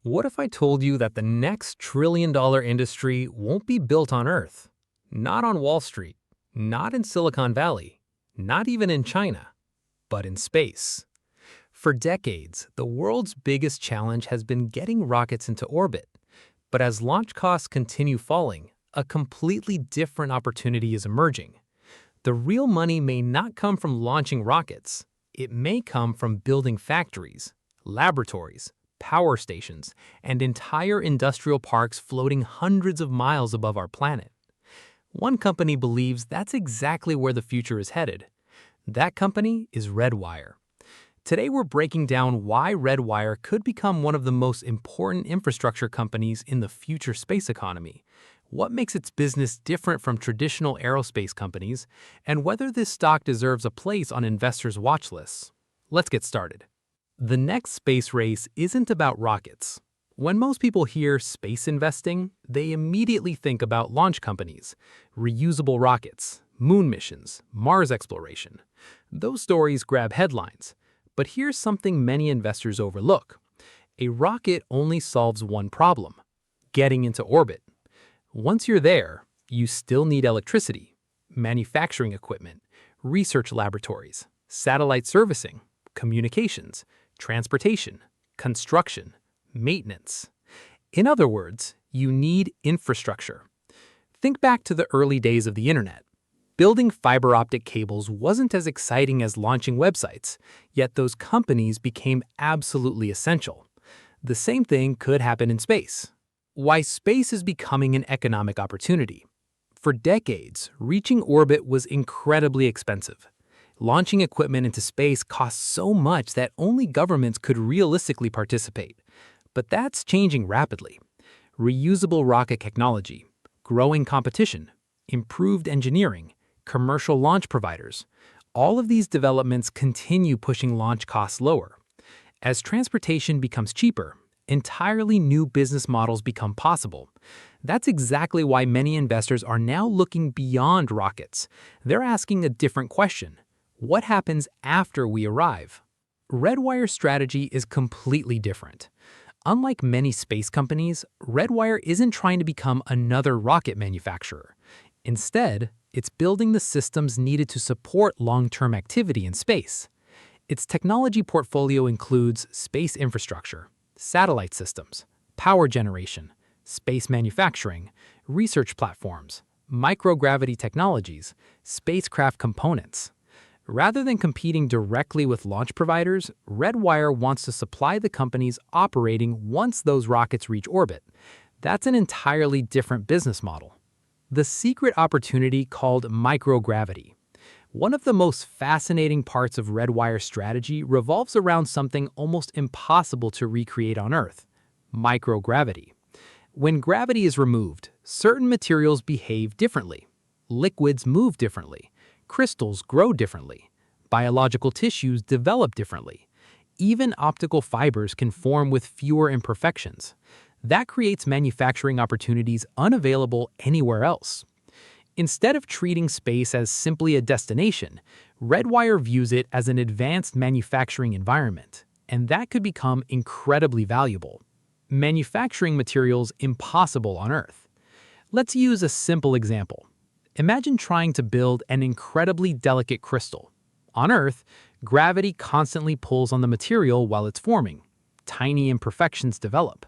What if I told you that the next trillion-dollar industry won't be built on Earth? Not on Wall Street, not in Silicon Valley, not even in China, but in space. For decades, the world's biggest challenge has been getting rockets into orbit. But as launch costs continue falling, a completely different opportunity is emerging. The real money may not come from launching rockets. It may come from building factories, laboratories, power stations, and entire industrial parks floating hundreds of miles above our planet. One company believes that's exactly where the future is headed. That company is Redwire. Today we're breaking down why Redwire could become one of the most important infrastructure companies in the future space economy, what makes its business different from traditional aerospace companies, and whether this stock deserves a place on investors' watch lists. Let's get started. The next space race isn't about rockets. When most people hear space investing, they immediately think about launch companies, reusable rockets, moon missions, Mars exploration. Those stories grab headlines. But here's something many investors overlook. A rocket only solves one problem: getting into orbit. Once you're there, you still need electricity, manufacturing equipment, research laboratories, satellite servicing, communications, transportation, construction, maintenance. In other words, you need infrastructure. Think back to the early days of the internet. Building fiber optic cables wasn't as exciting as launching websites, yet those companies became absolutely essential. The same thing could happen in space. Why space is becoming an economic opportunity. For decades, reaching orbit was incredibly expensive. Launching equipment into space cost so much that only governments could realistically participate. But that's changing rapidly. Reusable rocket technology, growing competition, improved engineering, commercial launch providers. All of these developments continue pushing launch costs lower. As transportation becomes cheaper, entirely new business models become possible. That's exactly why many investors are now looking beyond rockets. They're asking a different question. What happens after we arrive? Redwire's strategy is completely different. Unlike many space companies, Redwire isn't trying to become another rocket manufacturer. Instead, it's building the systems needed to support long-term activity in space. Its technology portfolio includes space infrastructure, satellite systems, power generation, space manufacturing, research platforms, microgravity technologies, spacecraft components. Rather than competing directly with launch providers, Redwire wants to supply the companies operating once those rockets reach orbit. That's an entirely different business model. The secret opportunity called microgravity. One of the most fascinating parts of Redwire's strategy revolves around something almost impossible to recreate on Earth: microgravity. When gravity is removed, certain materials behave differently. Liquids move differently. Crystals grow differently. Biological tissues develop differently. Even optical fibers can form with fewer imperfections. That creates manufacturing opportunities unavailable anywhere else. Instead of treating space as simply a destination, Redwire views it as an advanced manufacturing environment, and that could become incredibly valuable. Manufacturing materials impossible on Earth. Let's use a simple example. Imagine trying to build an incredibly delicate crystal. On Earth, gravity constantly pulls on the material while it's forming. Tiny imperfections develop.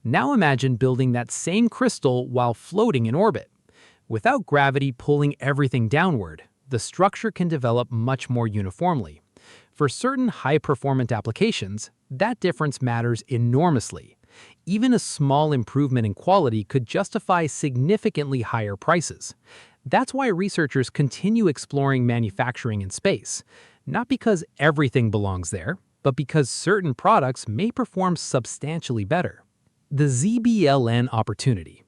Now imagine building that same crystal while floating in orbit. Without gravity pulling everything downward, the structure can develop much more uniformly. For certain high-performance applications, that difference matters enormously. Even a small improvement in quality could justify significantly higher prices. That's why researchers continue exploring manufacturing in space, not because everything belongs there, but because certain products may perform substantially better. The ZBLN opportunity.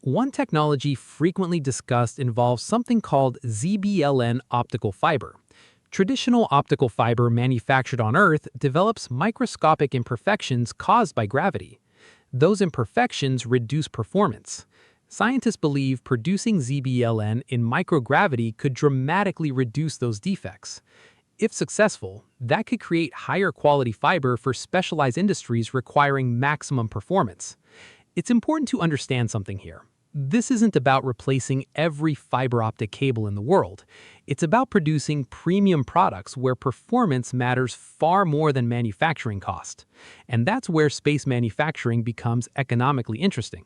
One technology frequently discussed involves something called ZBLN optical fiber. Traditional optical fiber manufactured on Earth develops microscopic imperfections caused by gravity. Those imperfections reduce performance. Scientists believe producing ZBLN in microgravity could dramatically reduce those defects. If successful, that could create higher quality fiber for specialized industries requiring maximum performance. It's important to understand something here. This isn't about replacing every fiber optic cable in the world. It's about producing premium products where performance matters far more than manufacturing cost. And that's where space manufacturing becomes economically interesting.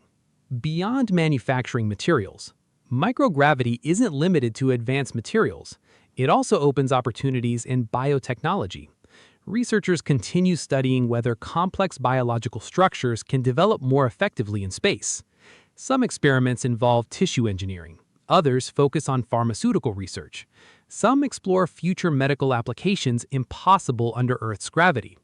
Beyond manufacturing materials, microgravity isn't limited to advanced materials. It also opens opportunities in biotechnology. Researchers continue studying whether complex biological structures can develop more effectively in space. Some experiments involve tissue engineering. Others focus on pharmaceutical research. Some explore future medical applications impossible under Earth's gravity.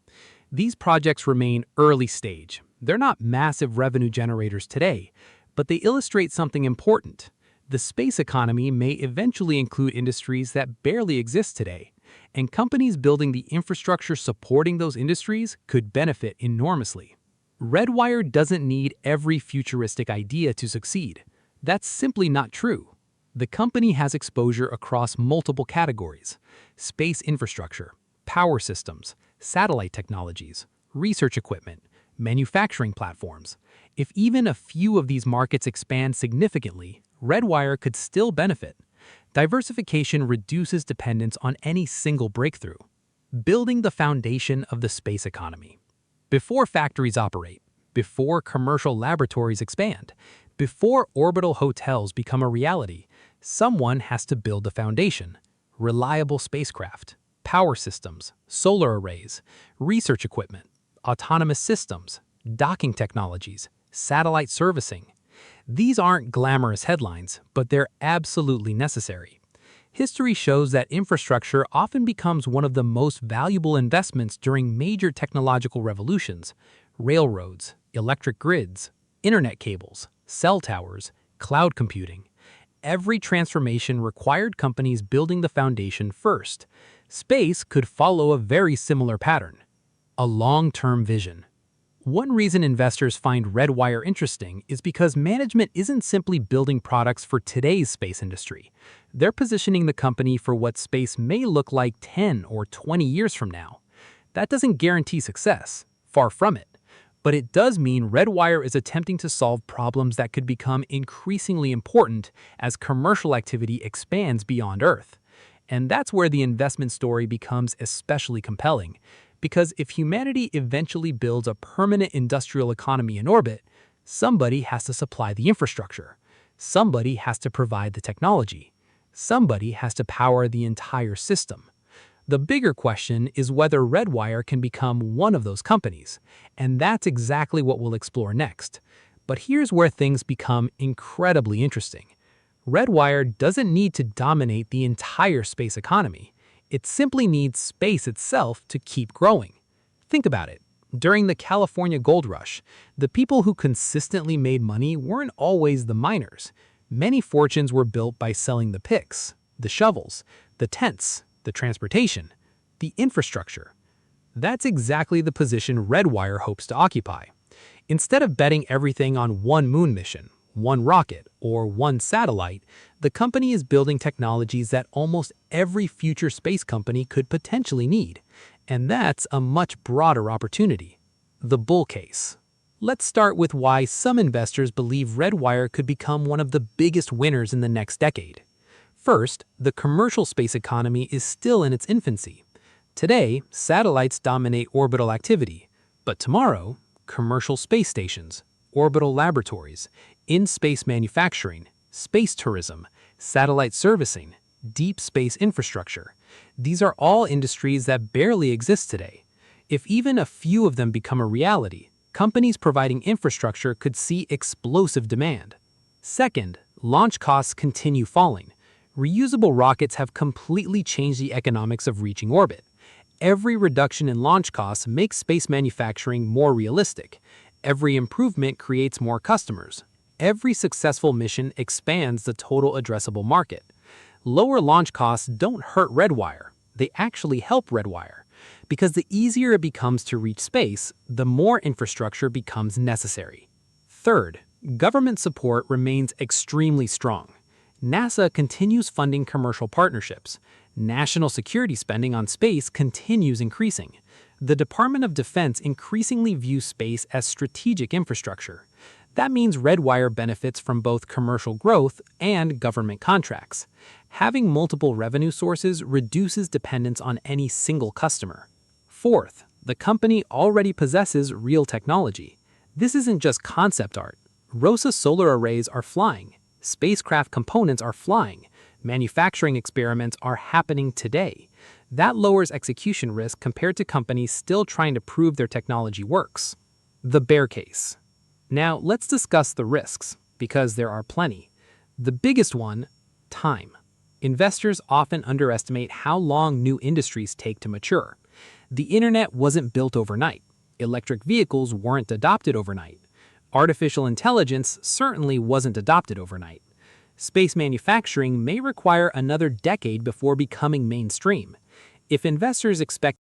These projects remain early stage. They're not massive revenue generators today, but they illustrate something important. The space economy may eventually include industries that barely exist today, and companies building the infrastructure supporting those industries could benefit enormously. Redwire doesn't need every futuristic idea to succeed. That's simply not true. The company has exposure across multiple categories: space infrastructure, power systems, satellite technologies, research equipment, manufacturing platforms. If even a few of these markets expand significantly, Redwire could still benefit. Diversification reduces dependence on any single breakthrough, building the foundation of the space economy. Before factories operate, before commercial laboratories expand, before orbital hotels become a reality, someone has to build the foundation: reliable spacecraft, power systems, solar arrays, research equipment, autonomous systems, docking technologies, satellite servicing. These aren't glamorous headlines, but they're absolutely necessary. History shows that infrastructure often becomes one of the most valuable investments during major technological revolutions: railroads, electric grids, internet cables, cell towers, cloud computing. Every transformation required companies building the foundation first. Space could follow a very similar pattern: a long-term vision. One reason investors find Redwire interesting is because management isn't simply building products for today's space industry. They're positioning the company for what space may look like 10 or 20 years from now. That doesn't guarantee success, far from it. But it does mean Redwire is attempting to solve problems that could become increasingly important as commercial activity expands beyond Earth. And that's where the investment story becomes especially compelling. Because if humanity eventually builds a permanent industrial economy in orbit, somebody has to supply the infrastructure. Somebody has to provide the technology. Somebody has to power the entire system. The bigger question is whether Redwire can become one of those companies, and that's exactly what we'll explore next. But here's where things become incredibly interesting. Redwire doesn't need to dominate the entire space economy. It simply needs space itself to keep growing. Think about it. During the California gold rush, the people who consistently made money weren't always the miners. Many fortunes were built by selling the picks, the shovels, the tents, the transportation, the infrastructure. That's exactly the position Redwire hopes to occupy. Instead of betting everything on one moon mission, one rocket, or one satellite, the company is building technologies that almost every future space company could potentially need. And that's a much broader opportunity. The bull case. Let's start with why some investors believe Redwire could become one of the biggest winners in the next decade. First, the commercial space economy is still in its infancy. Today, satellites dominate orbital activity, but tomorrow, commercial space stations, orbital laboratories, in-space manufacturing, space tourism, satellite servicing, deep space infrastructure. These are all industries that barely exist today. If even a few of them become a reality, companies providing infrastructure could see explosive demand. Second, launch costs continue falling. Reusable rockets have completely changed the economics of reaching orbit. Every reduction in launch costs makes space manufacturing more realistic. Every improvement creates more customers. Every successful mission expands the total addressable market. Lower launch costs don't hurt Redwire. They actually help Redwire. Because the easier it becomes to reach space, the more infrastructure becomes necessary. Third, government support remains extremely strong. NASA continues funding commercial partnerships. National security spending on space continues increasing. The Department of Defense increasingly views space as strategic infrastructure. That means Redwire benefits from both commercial growth and government contracts. Having multiple revenue sources reduces dependence on any single customer. Fourth, the company already possesses real technology. This isn't just concept art. ROSA solar arrays are flying. Spacecraft components are flying. Manufacturing experiments are happening today. That lowers execution risk compared to companies still trying to prove their technology works. The bear case. Now, let's discuss the risks, because there are plenty. The biggest one, time. Investors often underestimate how long new industries take to mature. The internet wasn't built overnight. Electric vehicles weren't adopted overnight. Artificial intelligence certainly wasn't adopted overnight. Space manufacturing may require another decade before becoming mainstream. If investors expect